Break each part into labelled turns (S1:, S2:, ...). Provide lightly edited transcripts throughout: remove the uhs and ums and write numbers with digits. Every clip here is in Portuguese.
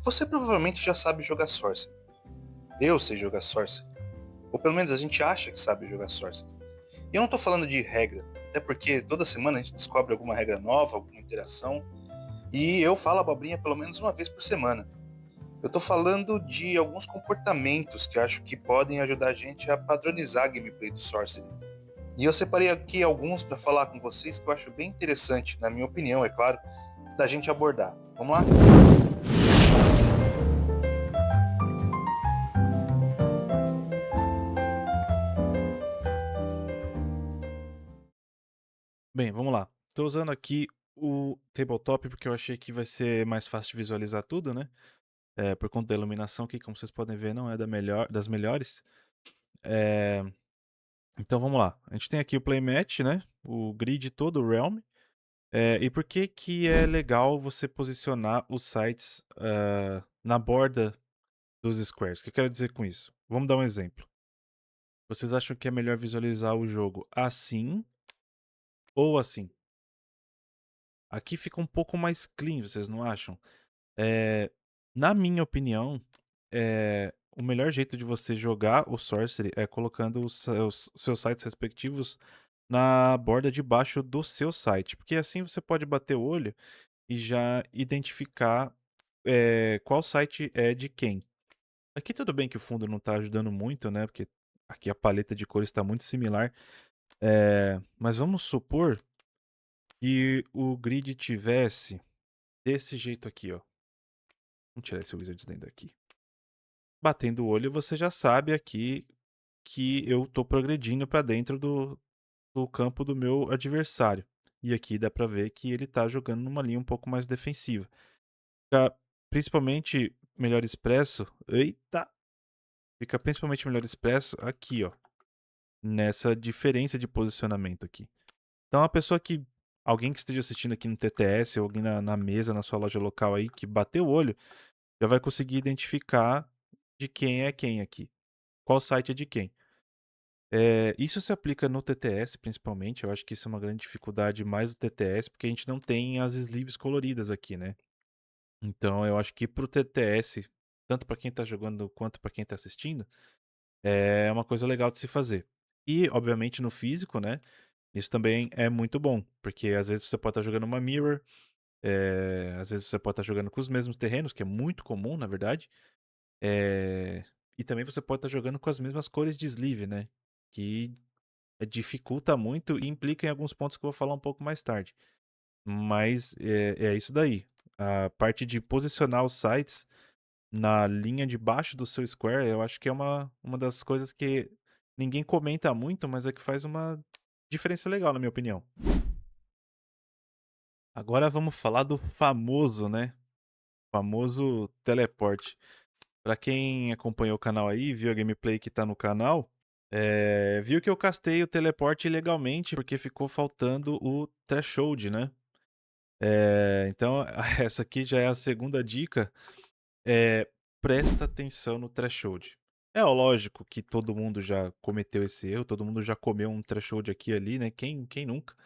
S1: Você provavelmente já sabe jogar Sorcery. Eu sei jogar Sorcery. Ou pelo menos a gente acha que sabe jogar Sorcery. E eu não tô falando de regra, até porque toda semana a gente descobre alguma regra nova, alguma interação, e eu falo abobrinha pelo menos uma vez por semana. Eu tô falando de alguns comportamentos que acho que podem ajudar a gente a padronizar a gameplay do Sorcery. E eu separei aqui alguns para falar com vocês que eu acho bem interessante, na minha opinião, é claro, da gente abordar. Vamos lá?
S2: Bem, vamos lá. Estou usando aqui o tabletop porque eu achei que vai ser mais fácil de visualizar tudo, né? Por conta da iluminação que, como vocês podem ver, não é das melhores. É, então vamos lá. A gente tem aqui o playmat, né? O grid todo, o realm. E por que que é legal você posicionar os sites na borda dos squares? O que eu quero dizer com isso? Vamos dar um exemplo. Vocês acham que é melhor visualizar o jogo assim ou assim? Aqui fica um pouco mais clean, vocês não acham? Eh, Na minha opinião, o melhor jeito de você jogar o Sorcery é colocando os seus sites respectivos na borda de baixo do seu site, porque assim você pode bater o olho e já identificar, qual site é de quem. Aqui tudo bem que o fundo não está ajudando muito, né, porque aqui a paleta de cores está muito similar, mas vamos supor que o grid tivesse desse jeito aqui, ó. Vamos tirar esse Wizards dentro daqui. Batendo o olho, você já sabe aqui que eu tô progredindo para dentro do campo do meu adversário. E aqui dá para ver que ele tá jogando numa linha um pouco mais defensiva. Fica principalmente melhor expresso. Eita! Fica principalmente melhor expresso aqui, ó. Nessa diferença de posicionamento aqui. Então, a pessoa que. Alguém que esteja assistindo aqui no TTS ou alguém na mesa, na sua loja local aí, que bateu o olho, já vai conseguir identificar de quem é quem aqui. Qual site é de quem. Isso se aplica no TTS principalmente, eu acho que isso é uma grande dificuldade mais do TTS, porque a gente não tem as sleeves coloridas aqui, né. Então eu acho que para o TTS, tanto para quem tá jogando quanto para quem tá assistindo, é uma coisa legal de se fazer. E obviamente no físico, né, isso também é muito bom, porque às vezes você pode estar jogando uma mirror, às vezes você pode estar jogando com os mesmos terrenos, que é muito comum na verdade, eh, e também você pode estar jogando com as mesmas cores de sleeve, né, que dificulta muito e implica em alguns pontos que eu vou falar um pouco mais tarde. Mas é isso daí. A parte de posicionar os sites na linha de baixo do seu square, eu acho que é uma das coisas que ninguém comenta muito, mas é que faz uma diferença legal, na minha opinião. Agora vamos falar do famoso, né? Famoso teleporte. Pra quem acompanhou o canal aí, viu a gameplay que tá no canal, viu que eu castei o teleporte ilegalmente, porque ficou faltando o threshold, né. Então essa aqui já é a segunda dica, presta atenção no threshold. É lógico que todo mundo já cometeu esse erro, todo mundo já comeu um threshold aqui e ali, né, quem nunca?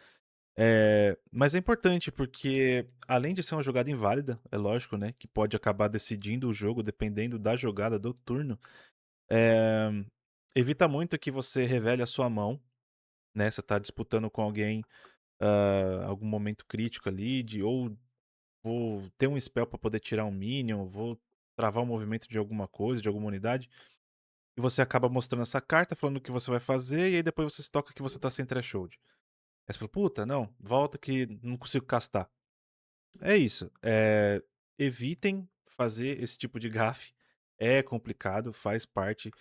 S2: Mas é importante, porque além de ser uma jogada inválida, é lógico, né, que pode acabar decidindo o jogo dependendo da jogada do turno. Eh, Evita muito que você revele a sua mão, né, você tá disputando com alguém, algum momento crítico ali de ou vou ter um spell pra poder tirar um minion, vou travar o movimento de alguma coisa, de alguma unidade, e você acaba mostrando essa carta, falando o que você vai fazer, e aí depois você se toca que você tá sem threshold. Aí você fala: "Puta, não, volta que não consigo castar". É isso, evitem fazer esse tipo de gafe, é complicado, faz parte.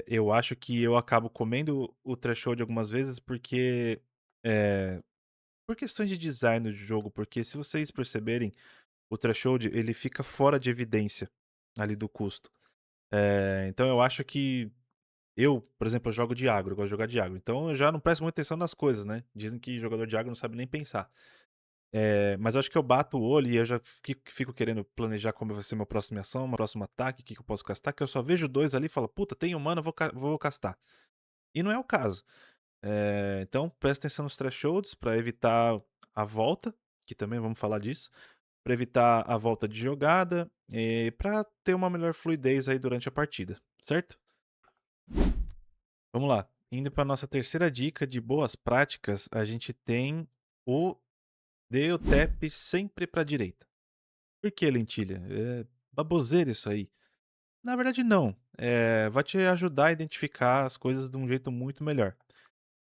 S2: Eu acho que eu acabo comendo o threshold algumas vezes porque, eh, por questões de design do jogo, porque se vocês perceberem, o threshold ele fica fora de evidência, ali do custo. Então eu acho que por exemplo, eu jogo de agro, eu gosto de jogar de agro, então eu já não presto muita atenção nas coisas, né. Dizem que jogador de agro não sabe nem pensar. Mas eu acho que eu bato o olho e eu já fico querendo planejar como vai ser minha próxima ação, meu próximo ataque, o que que eu posso castar, que eu só vejo 2 ali e falo: "Puta, tenho mana, vou castar". E não é o caso. Então presta atenção nos thresholds para evitar a volta, que também vamos falar disso, para evitar a volta de jogada, para ter uma melhor fluidez aí durante a partida, certo? Vamos lá. Indo para nossa terceira dica de boas práticas, a gente tem o dê o tap sempre para a direita. Por que lentilha? É baboseira isso aí. Na verdade, não. Vai te ajudar a identificar as coisas de um jeito muito melhor.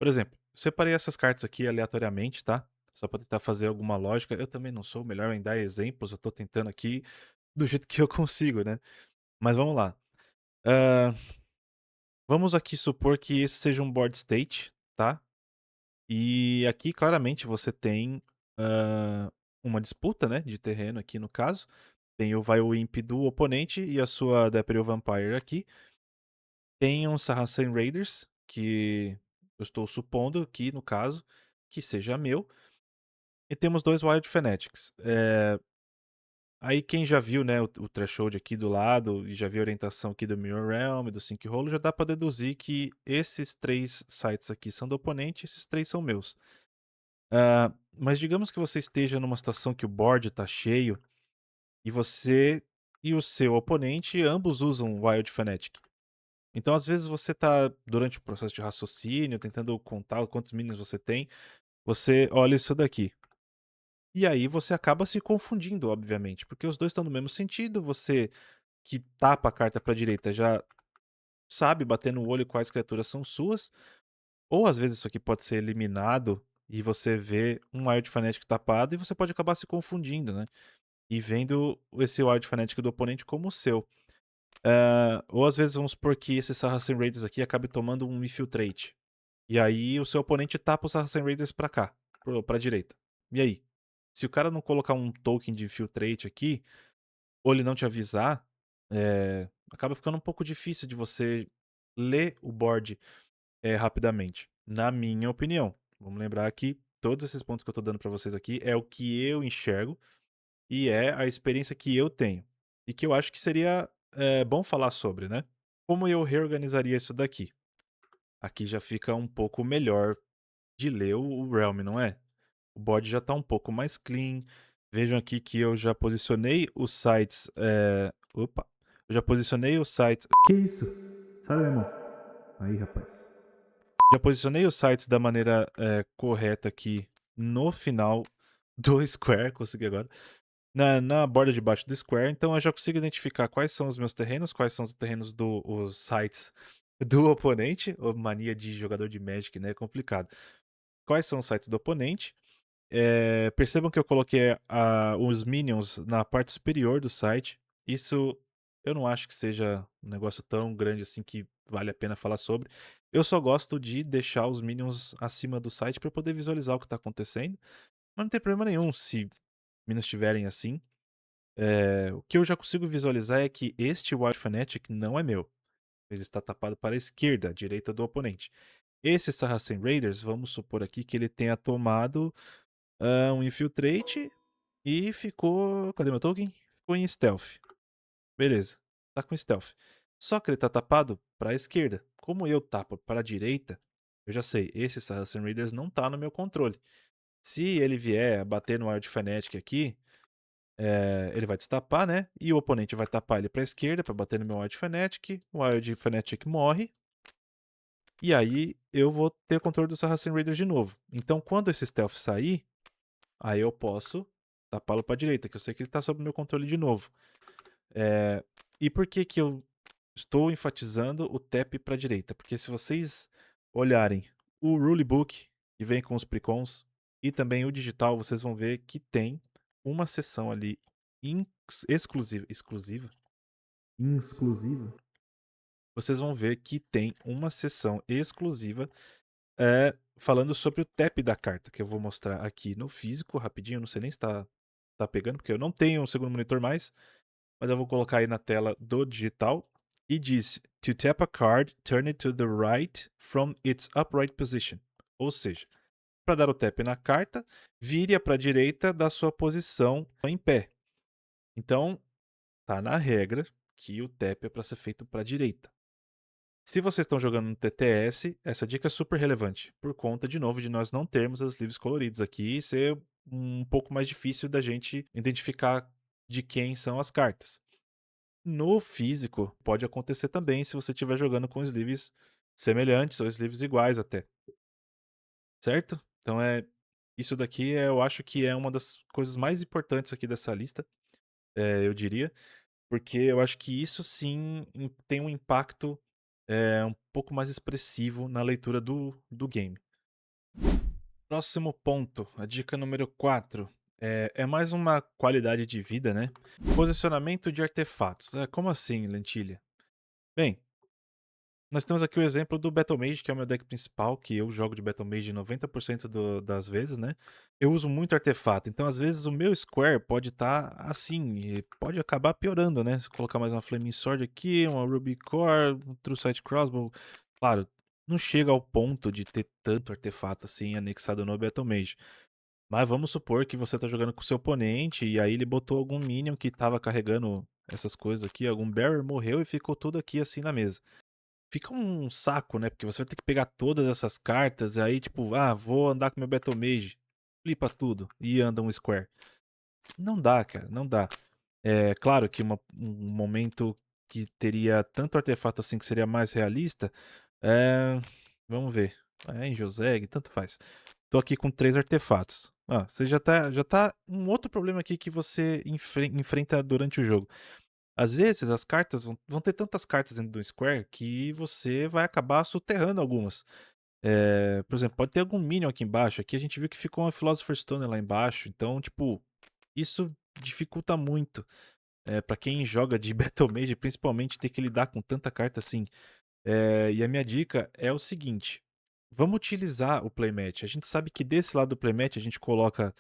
S2: Por exemplo, separei essas cartas aqui aleatoriamente, tá? Só para tentar fazer alguma lógica. Eu também não sou o melhor em dar exemplos, eu tô tentando aqui do jeito que eu consigo, né? Mas vamos lá. Ah, vamos aqui supor que esse seja um board state, tá? E aqui claramente você tem uma disputa, né, de terreno aqui no caso. Vai o Imp do oponente e a sua Dapper Vampire aqui. Tem um Saracen Raiders, que eu estou supondo aqui, no caso, que seja meu. E temos dois Wild Fanatics. Aí quem já viu, né, o threshold aqui do lado e já viu a orientação aqui do Mirror Realm, do Sinkhole, já dá para deduzir que esses três sites aqui são do oponente, esses três são meus. Mas digamos que você esteja numa situação que o board está cheio e você e o seu oponente ambos usam Wild Fanatic. Então, às vezes, você está durante o processo de raciocínio, tentando contar quantos minions você tem, você olha isso daqui. E aí você acaba se confundindo, obviamente, porque os dois estão no mesmo sentido, você que tapa a carta para a direita já sabe bater no olho quais criaturas são suas, ou às vezes isso aqui pode ser eliminado e você vê um Wild Fanatic tapado e você pode acabar se confundindo, né? E vendo esse Wild Fanatic do oponente como o seu. Ou às vezes vamos supor que esse Saracen Raiders aqui acabe tomando um Infiltrate. E aí o seu oponente tapa o Saracen Raiders pra cá, pra direita. E aí? Se o cara não colocar um token de Infiltrate aqui, ou ele não te avisar, acaba ficando um pouco difícil de você ler o board rapidamente. Na minha opinião. Vamos lembrar que todos esses pontos que eu tô dando pra vocês aqui é o que eu enxergo e é a experiência que eu tenho. E que eu acho que seria bom falar sobre, né? Como eu reorganizaria isso daqui? Aqui já fica um pouco melhor de ler o Realm, não é? O board já tá um pouco mais clean. Vejam aqui que eu já posicionei os sites. Opa! Eu já posicionei os sites. Que isso? Sai, meu irmão. Aí, rapaz. Já posicionei os sites da maneira correta aqui no final do Square. Consegui agora. Na borda de baixo do Square, então eu já consigo identificar quais são os meus terrenos, quais são os terrenos dos sites do oponente. Ô, mania de jogador de Magic, né? É complicado. Quais são os sites do oponente? Percebam que eu coloquei os minions na parte superior do site. Isso eu não acho que seja um negócio tão grande assim que vale a pena falar sobre. Eu só gosto de deixar os minions acima do site para poder visualizar o que está acontecendo. Mas não tem problema nenhum se minions estiverem assim. O que eu já consigo visualizar é que este Wild Fanatic não é meu. Ele está tapado para a esquerda, a direita do oponente. Esse Saracen Raiders, vamos supor aqui que ele tenha tomado um Infiltrate e ficou. Cadê meu token? Ficou em Stealth. Beleza. Tá com Stealth. Só que ele tá tapado para a esquerda. Como eu tapo para a direita, eu já sei, esse Saracen Raiders não tá no meu controle. Se ele vier bater no Wild Fanatic aqui, ele vai destapar, né? E o oponente vai tapar ele pra esquerda pra bater no meu Wild Fanatic. O Wild Fanatic morre. E aí eu vou ter o controle do Saracen Raider de novo. Então quando esse Stealth sair, aí eu posso tapá-lo pra direita, que eu sei que ele tá sob meu controle de novo. E por que que eu estou enfatizando o tap pra direita? Porque se vocês olharem o rulebook, que vem com os precons, e também o digital, vocês vão ver que tem uma seção ali exclusiva. Exclusiva? Exclusiva? Vocês vão ver que tem uma seção exclusiva falando sobre o tap da carta, que eu vou mostrar aqui no físico rapidinho. Não sei nem se tá pegando, porque eu não tenho um segundo monitor mais, mas eu vou colocar aí na tela do digital. E diz: To tap a card, turn it to the right from its upright position. Ou seja, para dar o tap na carta, vire-a para a direita da sua posição em pé. Então, tá na regra que o tap é para ser feito para a direita. Se vocês estão jogando no TTS, essa dica é super relevante, por conta, de novo, de nós não termos as sleeves coloridas aqui e ser um pouco mais difícil da gente identificar de quem são as cartas. No físico, pode acontecer também se você estiver jogando com sleeves semelhantes ou sleeves iguais até, certo? Então isso daqui eu acho que é uma das coisas mais importantes aqui dessa lista, eu diria, porque eu acho que isso sim tem um impacto um pouco mais expressivo na leitura do game. Próximo ponto, a dica número 4. É mais uma qualidade de vida, né? Posicionamento de artefatos. Como assim, lentilha? Bem, nós temos aqui o exemplo do Battle Mage, que é o meu deck principal, que eu jogo de Battle Mage 90% das vezes, né? Eu uso muito artefato, então às vezes o meu Square pode estar assim, e pode acabar piorando, né? Se eu colocar mais uma Flaming Sword aqui, uma Ruby Core, um True Sight Crossbow. Claro, não chega ao ponto de ter tanto artefato assim anexado no Battle Mage. Mas vamos supor que você tá jogando com seu oponente e aí ele botou algum minion que tava carregando essas coisas aqui, algum Barrier morreu e ficou tudo aqui assim na mesa. Fica um saco, né, porque você vai ter que pegar todas essas cartas, aí tipo, vou andar com meu Battle Mage, flipa tudo e anda um Square. Não dá, cara, não dá. É claro que um momento que teria tanto artefato assim que seria mais realista, é... vamos ver. Angel's Egg, tanto faz. Tô aqui com 3 artefatos. Você já tá um outro problema aqui que você enfrenta durante o jogo. Às vezes as cartas vão ter tantas cartas dentro do Square que você vai acabar soterrando algumas. Por exemplo, pode ter algum minion aqui embaixo. Aqui a gente viu que ficou uma Philosopher's Stone lá embaixo. Então, tipo, isso dificulta muito. Pra quem joga de Battle Mage, principalmente, ter que lidar com tanta carta assim. E a minha dica é o seguinte: vamos utilizar o playmatch. A gente sabe que desse lado do playmatch a gente coloca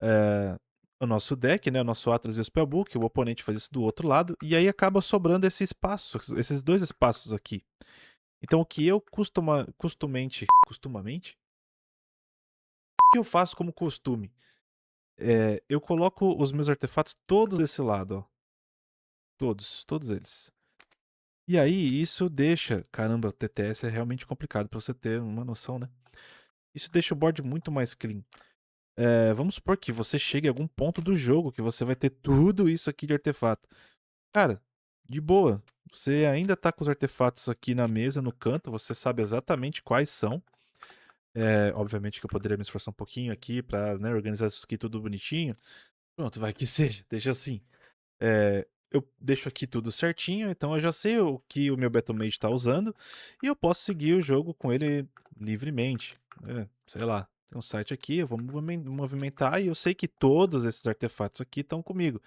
S2: eh, o nosso deck, né, o nosso Atlas e o Spellbook, o oponente faz isso do outro lado, e aí acaba sobrando esse espaço, esses dois espaços aqui. Então o que eu costumamente, o que eu faço como costume? Eu coloco os meus artefatos todos desse lado, ó. Todos eles. E aí isso deixa, caramba, o TTS é realmente complicado pra você ter uma noção, né? Isso deixa o board muito mais clean. Vamos supor que você chegue a algum ponto do jogo que você vai ter tudo isso aqui de artefato. Cara, de boa. Você ainda tá com os artefatos aqui na mesa, no canto, você sabe exatamente quais são. Obviamente que eu poderia me esforçar um pouquinho aqui pra, né, organizar isso aqui tudo bonitinho. Pronto, vai que seja, deixa assim. Eu deixo aqui tudo certinho, então eu já sei o que o meu Battle Mage tá usando e eu posso seguir o jogo com ele livremente. Sei lá, tem um site aqui, eu vou movimentar e eu sei que todos esses artefatos aqui estão comigo.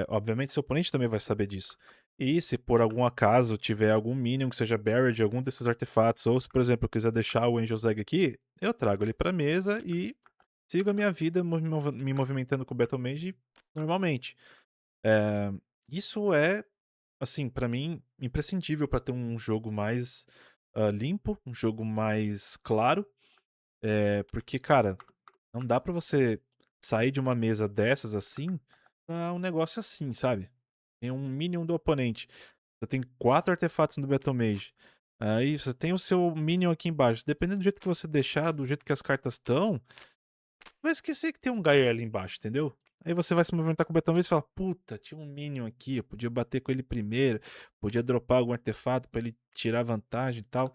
S2: Obviamente, seu oponente também vai saber disso. E se por algum acaso tiver algum minion que seja barrier de algum desses artefatos, ou se, por exemplo, eu quiser deixar o Angel's Egg aqui, eu trago ele pra mesa e sigo a minha vida me movimentando com o Battle Mage normalmente. Eh, Isso é, assim, pra mim, imprescindível pra ter um jogo mais limpo, um jogo mais claro. Porque, cara, não dá pra você sair de uma mesa dessas assim pra um negócio assim, sabe? Tem um minion do oponente. Você tem 4 artefatos no Battle Mage. Aí você tem o seu minion aqui embaixo. Dependendo do jeito que você deixar, do jeito que as cartas estão, vai esquecer que tem um Gaia ali embaixo, entendeu? Aí você vai se movimentar com o Battle Mage e fala: Puta, tinha um minion aqui, eu podia bater com ele primeiro, podia dropar algum artefato pra ele tirar vantagem e tal.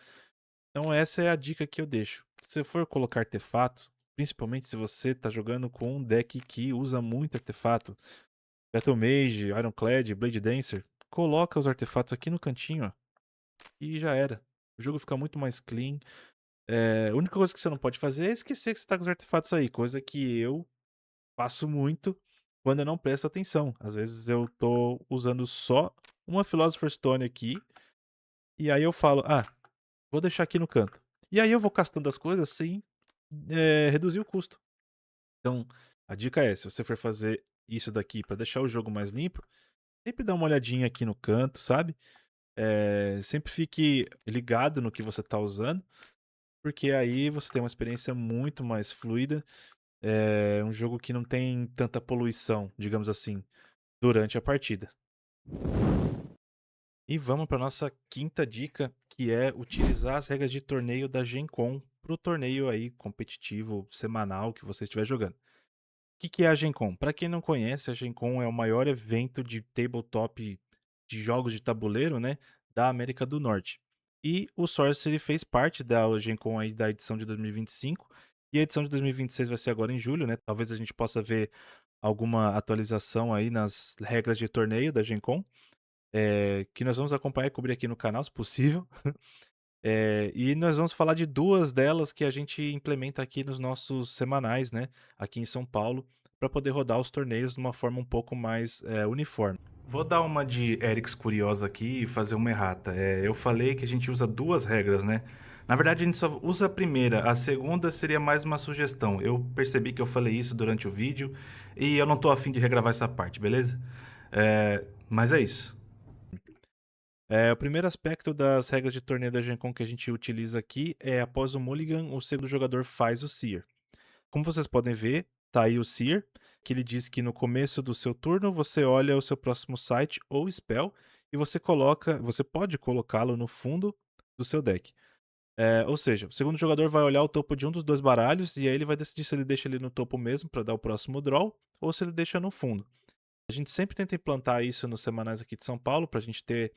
S2: Então essa é a dica que eu deixo. Se você for colocar artefato, principalmente se você tá jogando com um deck que usa muito artefato, Battle Mage, Ironclad, Blade Dancer, coloca os artefatos aqui no cantinho, ó, e já era. O jogo fica muito mais clean. A única coisa que você não pode fazer é esquecer que você tá com os artefatos aí, coisa que eu faço muito quando eu não presto atenção. Às vezes eu tô usando só uma Philosopher's Stone aqui, e aí eu falo: vou deixar aqui no canto. E aí eu vou castando as coisas sem reduzir o custo. Então, a dica é, se você for fazer isso daqui pra deixar o jogo mais limpo, sempre dá uma olhadinha aqui no canto, sabe? Sempre fique ligado no que você tá usando, porque aí você tem uma experiência muito mais fluida. É um jogo que não tem tanta poluição, digamos assim, durante a partida. E vamos para nossa quinta dica, que é utilizar as regras de torneio da Gen Con para o torneio aí competitivo semanal que você estiver jogando. O que é a Gen Con? Para quem não conhece, a Gen Con é o maior evento de tabletop de jogos de tabuleiro, né, da América do Norte. E o Sorcery fez parte da Gen Con aí da edição de 2025, e a edição de 2026 vai ser agora em julho, né? Talvez a gente possa ver alguma atualização aí nas regras de torneio da Gen Con, que nós vamos acompanhar e cobrir aqui no canal, se possível. E nós vamos falar de duas delas que a gente implementa aqui nos nossos semanais, né, aqui em São Paulo, para poder rodar os torneios de uma forma um pouco mais uniforme. Vou dar uma de Erix Curiosa aqui e fazer uma errata. Eu falei que a gente usa duas regras, né? Na verdade, a gente só usa a primeira, a segunda seria mais uma sugestão. Eu percebi que eu falei isso durante o vídeo e eu não tô afim de regravar essa parte, beleza? Mas é isso. O primeiro aspecto das regras de torneio da Gen Con que a gente utiliza aqui é após o Mulligan, o segundo jogador faz o Seer. Como vocês podem ver, tá aí o Seer, que ele diz que no começo do seu turno você olha o seu próximo site ou spell e você pode colocá-lo no fundo do seu deck. Ou seja, o segundo jogador vai olhar o topo de um dos dois baralhos e aí ele vai decidir se ele deixa ele no topo mesmo para dar o próximo draw ou se ele deixa no fundo. A gente sempre tenta implantar isso nos semanais aqui de São Paulo para a gente ter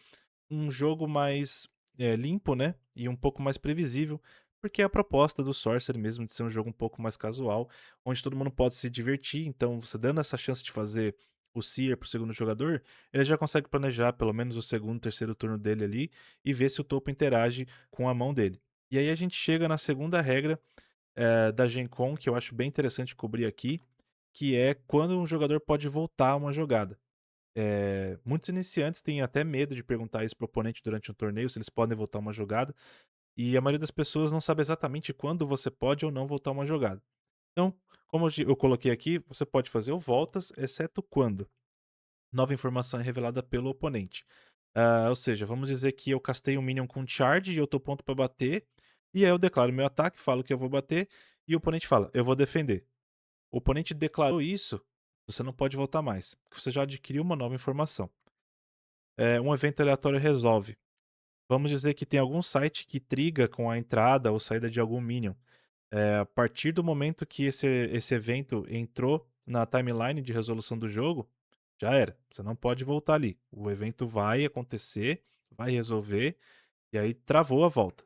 S2: um jogo mais limpo, né? E um pouco mais previsível, porque é a proposta do Sorcerer mesmo de ser um jogo um pouco mais casual, onde todo mundo pode se divertir. Então, você dando essa chance de fazer o Seer pro segundo jogador, ele já consegue planejar pelo menos o segundo, terceiro turno dele ali e ver se o topo interage com a mão dele. E aí a gente chega na segunda regra da Gen Con, que eu acho bem interessante cobrir aqui, que é quando um jogador pode voltar a uma jogada. Muitos iniciantes têm até medo de perguntar isso pro oponente durante um torneio, se eles podem voltar uma jogada, e a maioria das pessoas não sabe exatamente quando você pode ou não voltar uma jogada. Então, como eu coloquei aqui, você pode fazer o voltas, exceto quando nova informação é revelada pelo oponente. Ou seja, vamos dizer que eu castei um minion com charge e eu tô pronto para bater, e aí eu declaro meu ataque, falo que eu vou bater, e o oponente fala, eu vou defender. O oponente declarou isso, você não pode voltar mais, porque você já adquiriu uma nova informação. Um evento aleatório resolve. Vamos dizer que tem algum site que triga com a entrada ou saída de algum minion. A partir do momento que esse evento entrou na timeline de resolução do jogo, já era. Você não pode voltar ali. O evento vai acontecer, vai resolver, e aí travou a volta.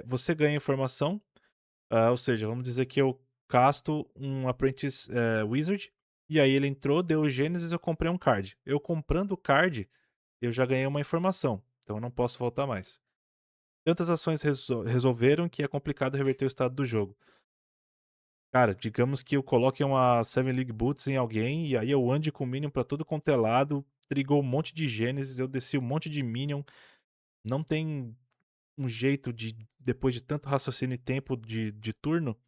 S2: Você ganha informação, ou seja, vamos dizer que eu casto um Apprentice Wizard, e aí ele entrou, deu o Gênesis, eu comprei um card. Eu comprando o card, eu já ganhei uma informação, então eu não posso voltar mais. Tantas ações resolveram que é complicado reverter o estado do jogo. Cara, digamos que eu coloque uma Seven League Boots em alguém e aí eu ande com Minion pra todo quanto é lado, trigou um monte de Gênesis, eu desci um monte de Minion. Não tem um jeito de, depois de tanto raciocínio e tempo de turno,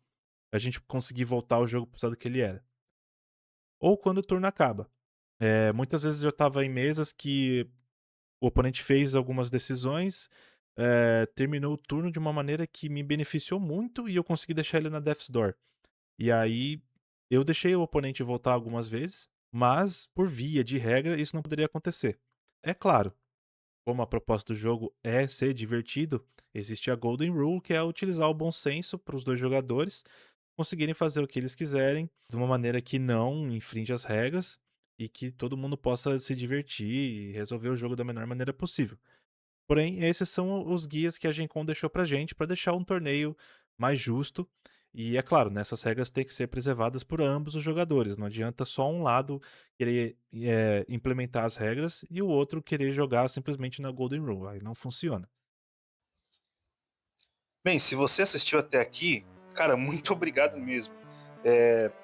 S2: a gente conseguir voltar ao jogo pro estado que ele era. Ou quando o turno acaba. Muitas vezes eu tava em mesas que o oponente fez algumas decisões, terminou o turno de uma maneira que me beneficiou muito e eu consegui deixar ele na Death's Door. E aí, eu deixei o oponente voltar algumas vezes, mas, por via de regra, isso não poderia acontecer. É claro, como a proposta do jogo é ser divertido, existe a Golden Rule, que é utilizar o bom senso para os dois jogadores conseguirem fazer o que eles quiserem, de uma maneira que não infringe as regras e que todo mundo possa se divertir e resolver o jogo da melhor maneira possível. Porém, esses são os guias que a Gen Con deixou pra gente para deixar um torneio mais justo. E é claro, né, essas regras têm que ser preservadas por ambos os jogadores. Não adianta só um lado querer implementar as regras e o outro querer jogar simplesmente na Golden Rule. Aí não funciona.
S1: Bem, se você assistiu até aqui, cara, muito obrigado mesmo.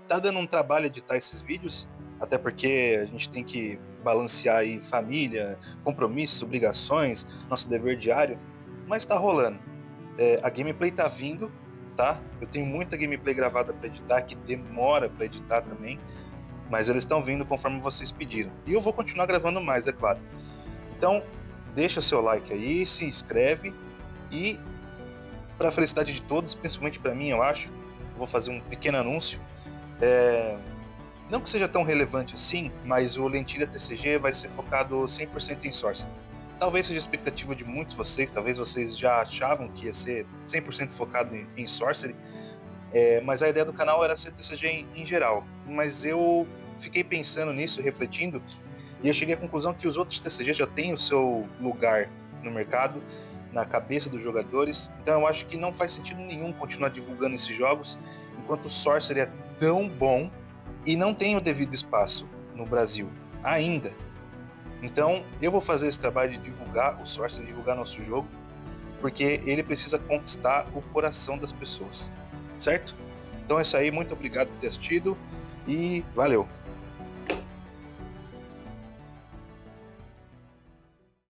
S1: Tá dando um trabalho editar esses vídeos, até porque a gente tem que balancear aí família, compromissos, obrigações, nosso dever diário, mas tá rolando. A gameplay tá vindo, tá? Eu tenho muita gameplay gravada para editar, que demora para editar também, mas eles estão vindo conforme vocês pediram. E eu vou continuar gravando mais, é claro. Então, deixa seu like aí, se inscreve e, para a felicidade de todos, principalmente para mim, eu acho, vou fazer um pequeno anúncio. Não que seja tão relevante assim, mas o Lentilha TCG vai ser focado 100% em Source. talvez seja a expectativa de muitos de vocês, talvez vocês já achavam que ia ser 100% focado em Sorcery, mas a ideia do canal era ser TCG em geral. Mas eu fiquei pensando nisso, refletindo, e eu cheguei à conclusão que os outros TCGs já têm o seu lugar no mercado, na cabeça dos jogadores. Então eu acho que não faz sentido nenhum continuar divulgando esses jogos, enquanto o Sorcery é tão bom e não tem o devido espaço no Brasil, ainda. Então eu vou fazer esse trabalho de divulgar o Sorcery, divulgar nosso jogo, porque ele precisa conquistar o coração das pessoas, certo? Então é isso aí, muito obrigado por ter assistido e valeu!